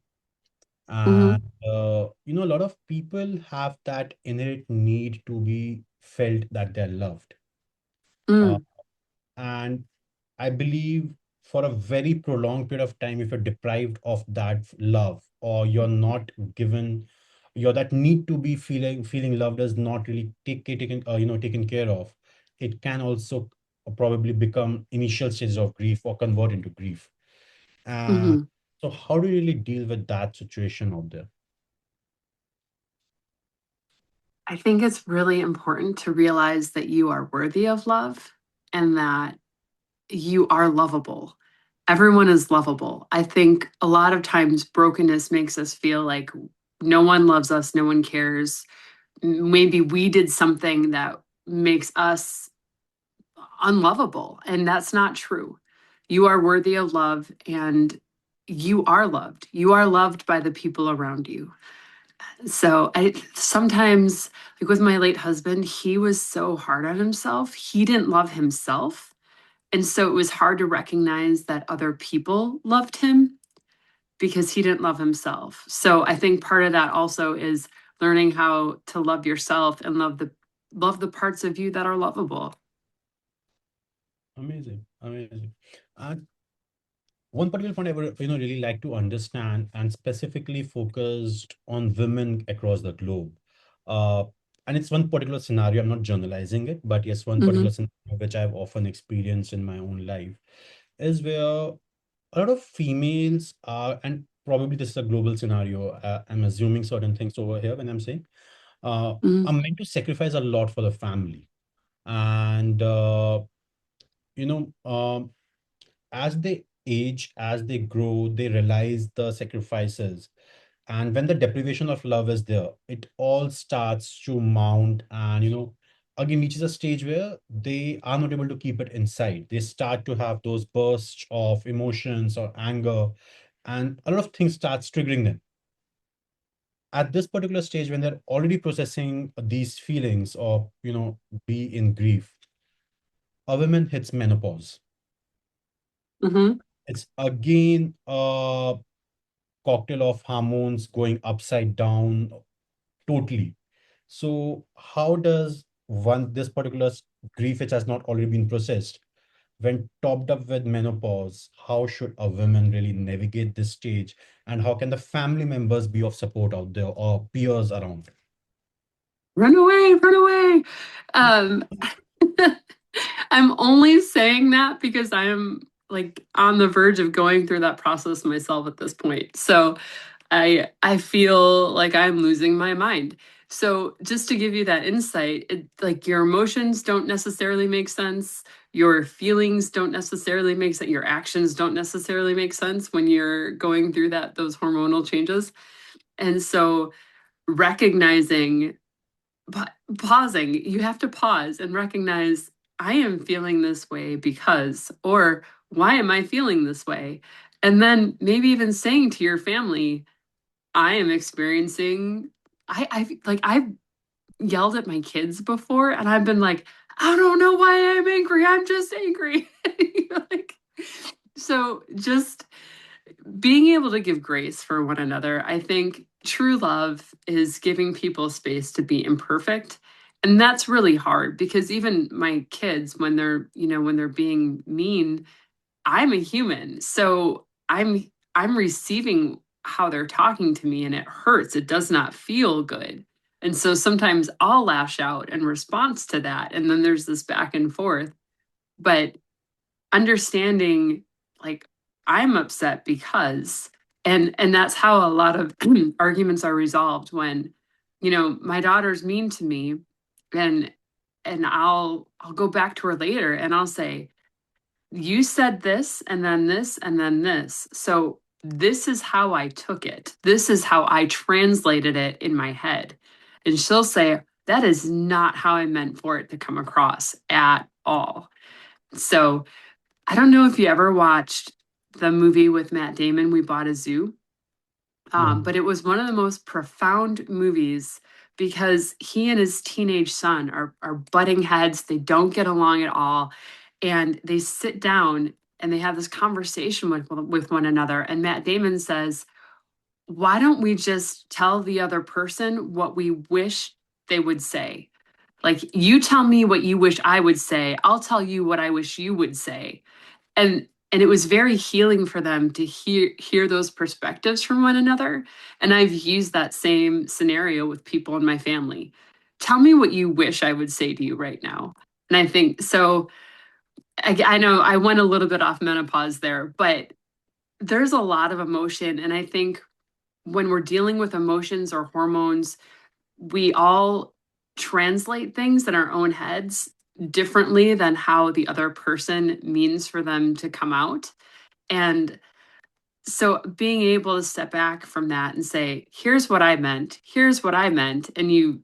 S2: Mm-hmm.
S1: And, a lot of people have that innate need to be felt that they're loved. Uh,
S2: Mm,
S1: and I believe for a very prolonged period of time, if you're deprived of that love or you're not given your that need to be feeling loved is not really taken care of, it can also probably become initial stages of grief or convert into grief. And
S2: mm-hmm.
S1: so how do you really deal with that situation out there?
S2: I think it's really important to realize that you are worthy of love and that you are lovable. Everyone is lovable. I think a lot of times brokenness makes us feel like no one loves us, no one cares. Maybe we did something that makes us unlovable, and that's not true. You are worthy of love and you are loved. You are loved by the people around you. So I sometimes, like with my late husband, he was so hard on himself. He didn't love himself. And so it was hard to recognize that other people loved him because he didn't love himself. So I think part of that also is learning how to love yourself and love the parts of you that are lovable.
S1: Amazing, amazing. And one particular point I would, really like to understand and specifically focused on women across the globe. Uh, and it's one particular scenario, I'm not generalizing it, but yes, one
S2: Hmm.
S1: particular scenario which I've often experienced in my own life is where a lot of females are, and probably this is a global scenario, I'm assuming certain things over here when I'm saying,
S2: Hmm.
S1: are meant to sacrifice a lot for the family. And, you know, um, as they age, as they grow, they realize the sacrifices. And when the deprivation of love is there, it all starts to mount and, again reaches a stage where they are not able to keep it inside. They start to have those bursts of emotions or anger, and a lot of things starts triggering them. At this particular stage, when they're already processing these feelings or, be in grief, a woman hits menopause.
S2: Hmm.
S1: It's again cocktail of hormones going upside down totally. So how does one this particular grief which has not already been processed, when topped up with menopause, how should a woman really navigate this stage, and how can the family members be of support out there or peers around?
S2: Run away, run away. Um, I'm only saying that because I am like on the verge of going through that process myself at this point. So I feel like I'm losing my mind. So just to give you that insight, like your emotions don't necessarily make sense. Your feelings don't necessarily make sense. Your actions don't necessarily make sense when you're going through those hormonal changes. And so recognizing pa- pausing, you have to pause and recognize I am feeling this way because, or why am I feeling this way? And then maybe even saying to your family, I am experiencing, I've yelled at my kids before and I've been like, I don't know why I'm angry. I'm just angry. like, so just being able to give grace for one another. I think true love is giving people space to be imperfect. And that's really hard because even my kids, when they're being mean, I'm a human. So I'm receiving how they're talking to me and it hurts. It does not feel good. And so sometimes I'll lash out in response to that. And then there's this back and forth. But understanding like I'm upset because and that's how a lot of arguments are resolved when my daughter's mean to me and I'll go back to her later and I'll say you said this and then this and then this, so this is how I took it, this is how I translated it in my head. And she'll say that is not how I meant for it to come across at all. So I don't know if you ever watched the movie with Matt Damon, We Bought a Zoo.
S1: Yeah.
S2: But it was one of the most profound movies because he and his teenage son are butting heads. They don't get along at all. And they sit down and they have this conversation with one another. And Matt Damon says, why don't we just tell the other person what we wish they would say? Like, you tell me what you wish I would say. I'll tell you what I wish you would say. And it was very healing for them to hear those perspectives from one another. And I've used that same scenario with people in my family. Tell me what you wish I would say to you right now. And I think so. I know I went a little bit off menopause there, but there's a lot of emotion. And I think when we're dealing with emotions or hormones, we all translate things in our own heads differently than how the other person means for them to come out. And so being able to step back from that and say, here's what I meant, here's what I meant, and you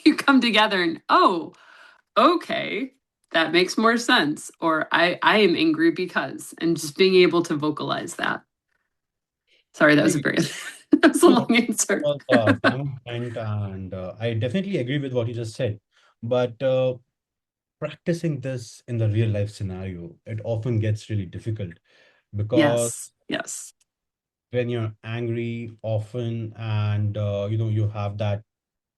S2: you come together and, oh, okay, that makes more sense. Or I am angry because, and just being able to vocalize that. Sorry, that was a
S1: Very
S2: very that was a
S1: no,
S2: long answer.
S1: was common point, and I definitely agree with what you just said. But practicing this in the real life scenario, it often gets really difficult because
S2: Yes, yes.
S1: when you're angry often and you have that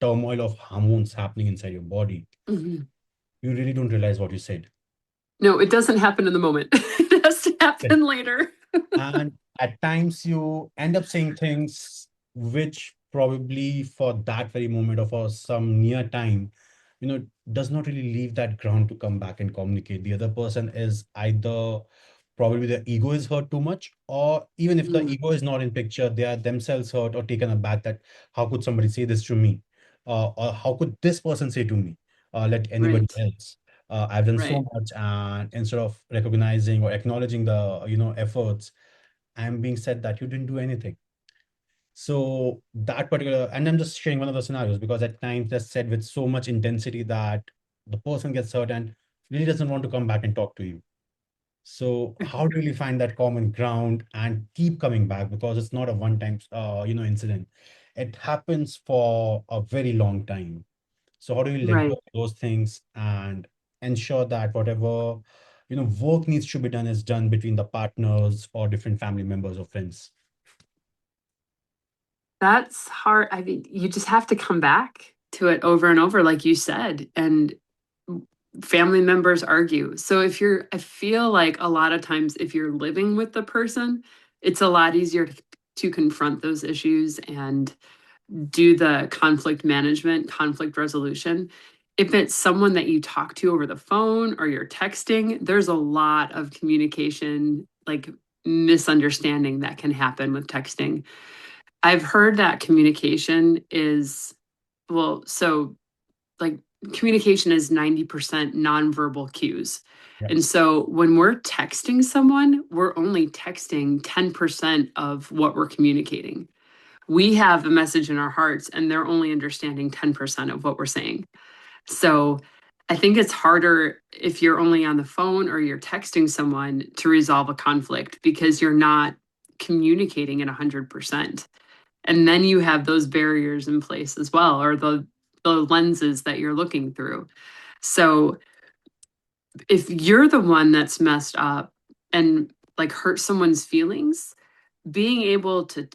S1: turmoil of hormones happening inside your body,
S2: Mhm.
S1: you really don't realize what you said.
S2: No, it doesn't happen in the moment. It has to
S1: Correct.
S2: happen later.
S1: And at times you end up saying things which probably for that very moment or for some near time, does not really leave that ground to come back and communicate. The other person is either probably the ego is hurt too much, or even if the
S2: Mm,
S1: ego is not in picture, they are themselves hurt or taken aback that how could somebody say this to me? Or how could this person say to me? Let anybody
S2: right,
S1: else. I've done so
S2: right.
S1: much, and instead of recognizing or acknowledging the efforts, I'm being said that you didn't do anything. So that particular, and I'm just sharing one of the scenarios because at times that's said with so much intensity that the person gets hurt and really doesn't want to come back and talk to you. So how do you really find that common ground and keep coming back, because it's not a one-time, incident. It happens for a very long time. So how do you let go
S2: Right.
S1: of those things and ensure that whatever, work needs to be done is done between the partners or different family members or friends?
S2: That's hard. I mean, you just have to come back to it over and over, like you said, and family members argue. So I feel like a lot of times if you're living with the person, it's a lot easier to confront those issues and do the conflict management, conflict resolution. If it's someone that you talk to over the phone or you're texting, there's a lot of communication, like misunderstanding that can happen with texting. I've heard that communication is, well, so like communication is 90% nonverbal cues.
S1: Yeah.
S2: And so when we're texting someone, we're only texting 10% of what we're communicating. We have a message in our hearts and they're only understanding 10% of what we're saying. So I think it's harder if you're only on the phone or you're texting someone to resolve a conflict because you're not communicating at 100%. And then you have those barriers in place as well, or the lenses that you're looking through. So if you're the one that's messed up and like hurt someone's feelings, being able to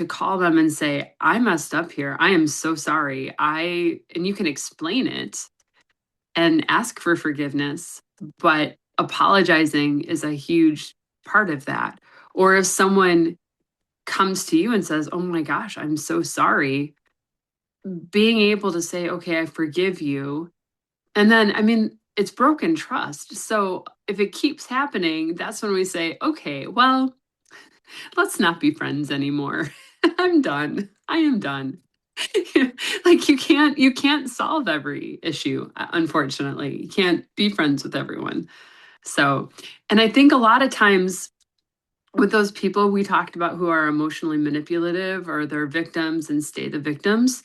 S2: call them and say, I messed up here, I am so sorry, and you can explain it and ask for forgiveness, but apologizing is a huge part of that. Or if someone comes to you and says, oh my gosh, I'm so sorry, being able to say, okay, I forgive you. And then, I mean, it's broken trust. So if it keeps happening, that's when we say, okay, well, let's not be friends anymore. I'm done. I am done. Like you can't solve every issue, unfortunately. You can't be friends with everyone. So, and I think a lot of times with those people we talked about who are emotionally manipulative or they're victims and stay the victims,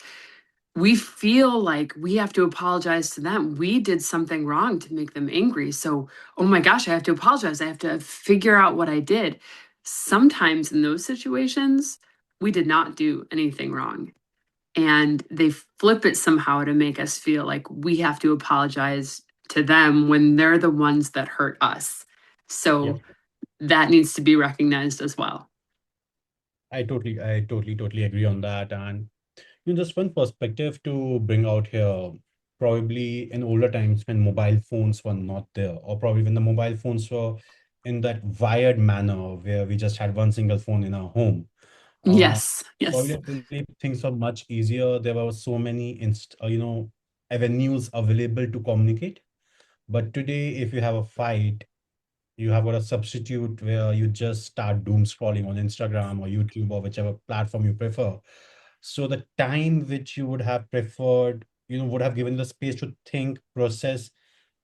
S2: we feel like we have to apologize to them. We did something wrong to make them angry. So, oh my gosh, I have to apologize. I have to figure out what I did. Sometimes in those situations, we did not do anything wrong. And they flip it somehow to make us feel like we have to apologize to them when they're the ones that hurt us.
S1: Yep.
S2: So that needs to be recognized as well.
S1: I totally agree on that. And just one perspective to bring out here, probably in older times when mobile phones were not there, or probably when the mobile phones were in that wired manner where we just had one single phone in our home. Uh,
S2: Yes,
S1: Probably
S2: yes.
S1: I believe things were much easier. There were so many avenues available to communicate. But today, if you have a fight, you have got a substitute where you just start doom scrolling on Instagram or YouTube or whichever platform you prefer. So the time which you would have preferred, would have given the space to think, process,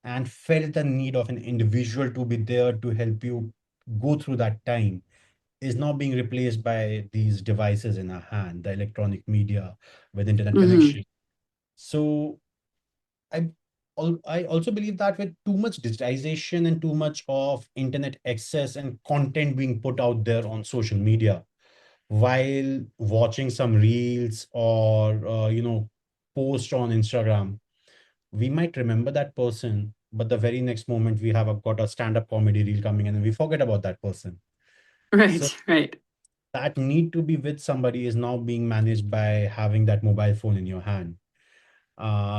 S1: and felt the need of an individual to be there to help you go through that time is now being replaced by these devices in our hand, the electronic media with internet
S2: Hmm.
S1: connection. So I I also believe that with too much digitization and too much of internet access and content being put out there on social media, while watching some reels or post on Instagram, we might remember that person, but the very next moment we have got a stand-up comedy reel coming in and we forget about that person. So
S2: Right, right.
S1: that need to be with somebody is now being managed by having that mobile phone in your hand.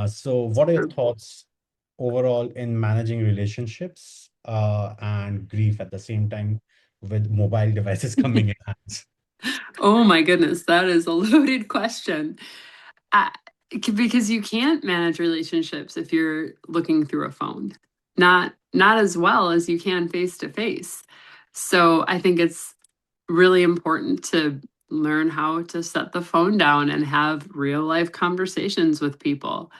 S1: So what are your thoughts overall in managing relationships and grief at the same time with mobile devices coming in hands?
S2: Oh my goodness, that is a loaded question. Uh, because you can't manage relationships if you're looking through a phone, not as well as you can face to face. So I think it's really important to learn how to set the phone down and have real life conversations with people.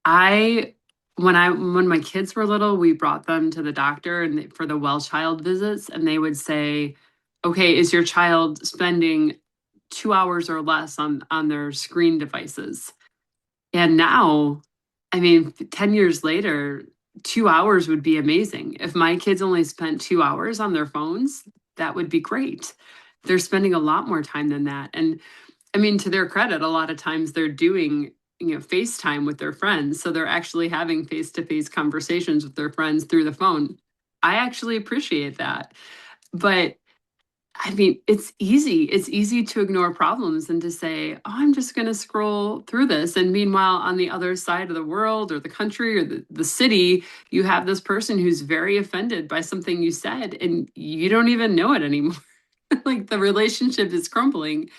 S2: I when my kids were little, we brought them to the doctor and for the well child visits, and they would say, "Okay, is your child spending 2 hours or less on their screen devices?" And now, I mean, 10 years later, 2 hours would be amazing. If my kids only spent 2 hours on their phones, that would be great. They're spending a lot more time than that. And I mean, to their credit, a lot of times they're doing, FaceTime with their friends. So they're actually having face to face conversations with their friends through the phone. I actually appreciate that. But I mean, it's easy. It's easy to ignore problems and to say, oh, I'm just going to scroll through this. And meanwhile, on the other side of the world or the country or the city, you have this person who's very offended by something you said and you don't even know it anymore. Like the relationship is crumbling.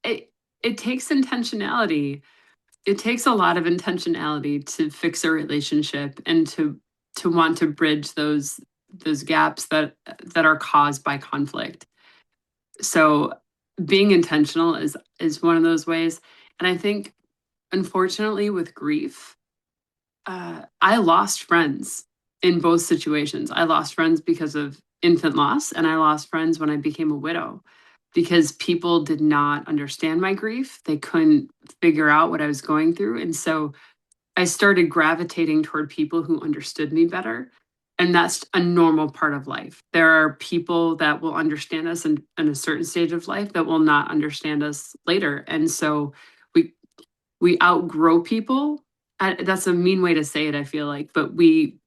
S2: It takes intentionality. It takes a lot of intentionality to fix a relationship and to want to bridge those gaps that are caused by conflict. So being intentional is one of those ways. And I think unfortunately with grief, I lost friends in both situations. I lost friends because of infant loss, and I lost friends when I became a widow because people did not understand my grief. They couldn't figure out what I was going through. And so I started gravitating toward people who understood me better. And that's a normal part of life. There are people that will understand us in a certain stage of life that will not understand us later. And so we we outgrow people. That's a mean way to say it, I feel like, but we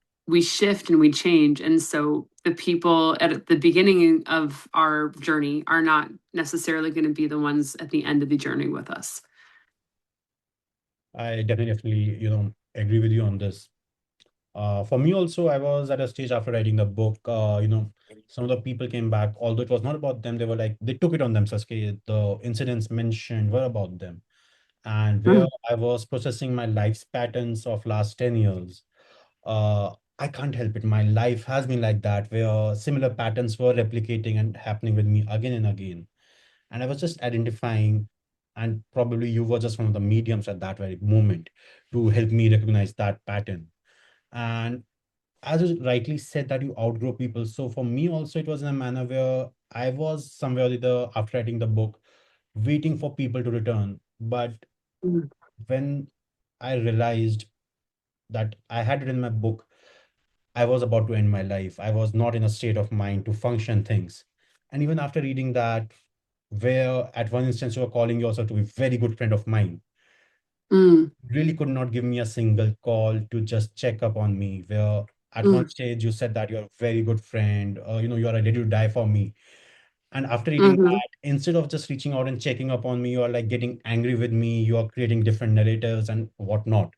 S2: shift and we change. And so the people at the beginning of our journey are not necessarily going to be the ones at the end of the journey with us.
S1: I definitely, agree with you on this. For me also, I was at a stage after writing the book, some of the people came back, although it was not about them, they were like, they took it on themselves. Okay, the incidents mentioned were about them. And where
S2: Mm.
S1: I was processing my life's patterns of last 10 years, I can't help it. My life has been like that, where similar patterns were replicating and happening with me again and again. And I was just identifying, and probably you were just one of the mediums at that very moment to help me recognize that pattern. And as you rightly said, that you outgrow people. So for me also, it was in a manner where I was somewhere or the other after writing the book, waiting for people to return. But
S2: Mm.
S1: when I realized that I had written my book, I was about to end my life. I was not in a state of mind to function things. And even after reading that, where at one instance you were calling yourself to be a very good friend of mine,
S2: Mm,
S1: really could not give me a single call to just check up on me, where at one
S2: mm,
S1: stage you said that you're a very good friend, you are ready to die for me. And after eating
S2: hmm.
S1: that, instead of just reaching out and checking up on me, you are like getting angry with me, you are creating different narratives and whatnot.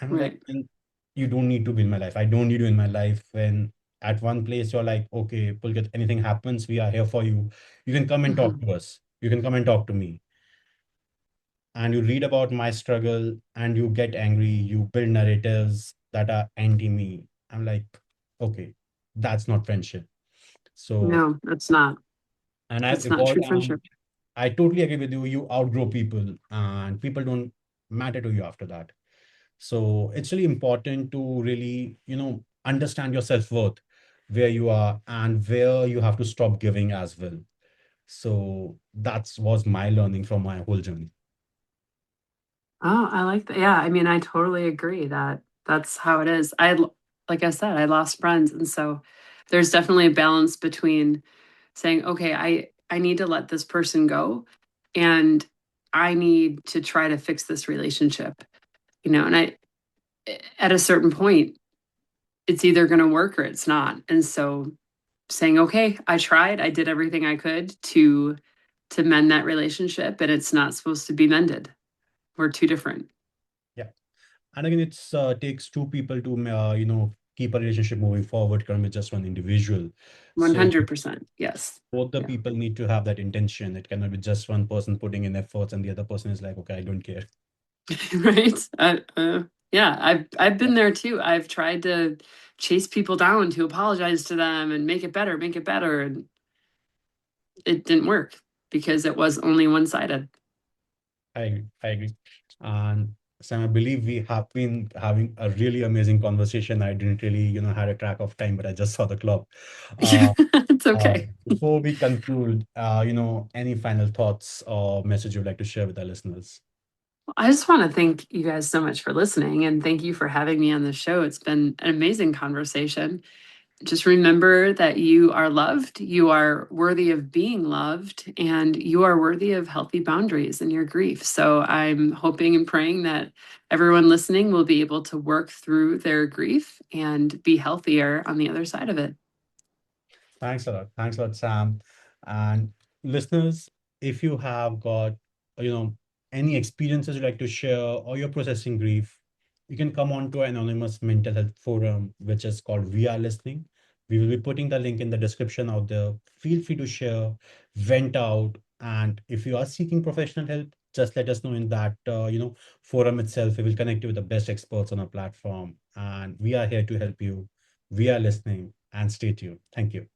S1: I'm like,
S2: Right.
S1: "Man, you don't need to be in my life. I don't need you in my life." When at one place you're like, okay, Pulkit, anything happens, we are here for you. You can come and talk
S2: Hmm.
S1: to us. You can come and talk to me. And you read about my struggle and you get angry. You build narratives that are anti me. I'm like, okay, that's not friendship. So,
S2: No, that's not.
S1: and I've
S2: That's not true
S1: evolved and
S2: friendship.
S1: I totally agree with you. You outgrow people and people don't matter to you after that. So it's really important to really, understand your self-worth, where you are and where you have to stop giving as well. So that's was my learning from my whole journey.
S2: Oh, I like that. Yeah, I mean, I totally agree that that's how it is. Like I said, I lost friends, and so there's definitely a balance between saying, okay, I need to let this person go, and I need to try to fix this relationship. And I at a certain point, it's either going to work or it's not. And so saying, okay, I tried, I did everything I could to mend that relationship, and it's not supposed to be mended. We're too different.
S1: Yeah. And again, it's takes two people to, keep a relationship moving forward, can be just one individual. So
S2: 100%. Yes.
S1: both the
S2: Yeah.
S1: people need to have that intention. It cannot be just one person putting in efforts and the other person is like, okay, I don't care.
S2: Right. Yeah, I've been there too. I've tried to chase people down to apologize to them and make it better, and it didn't work because it was only one-sided.
S1: I agree. I agree. And Sam, I believe we have been having a really amazing conversation. I didn't really, had a track of time, but I just saw the clock. Uh,
S2: It's okay.
S1: Before we conclude, any final thoughts or message you'd like to share with our listeners?
S2: I just want to thank you guys so much for listening, and thank you for having me on the show. It's been an amazing conversation. Just remember that you are loved, you are worthy of being loved, and you are worthy of healthy boundaries in your grief. So I'm hoping and praying that everyone listening will be able to work through their grief and be healthier on the other side of it.
S1: Thanks a lot. Thanks a lot, Sam. And listeners, if you have got, you know, any experiences you'd like to share or you're processing grief, you can come on to an anonymous mental health forum, which is called We Are Listening. We will be putting the link in the description out there. Feel free to share, vent out, and if you are seeking professional help, just let us know in that forum itself. We will connect you with the best experts on our platform, and we are here to help you. We are listening, and stay tuned. Thank you.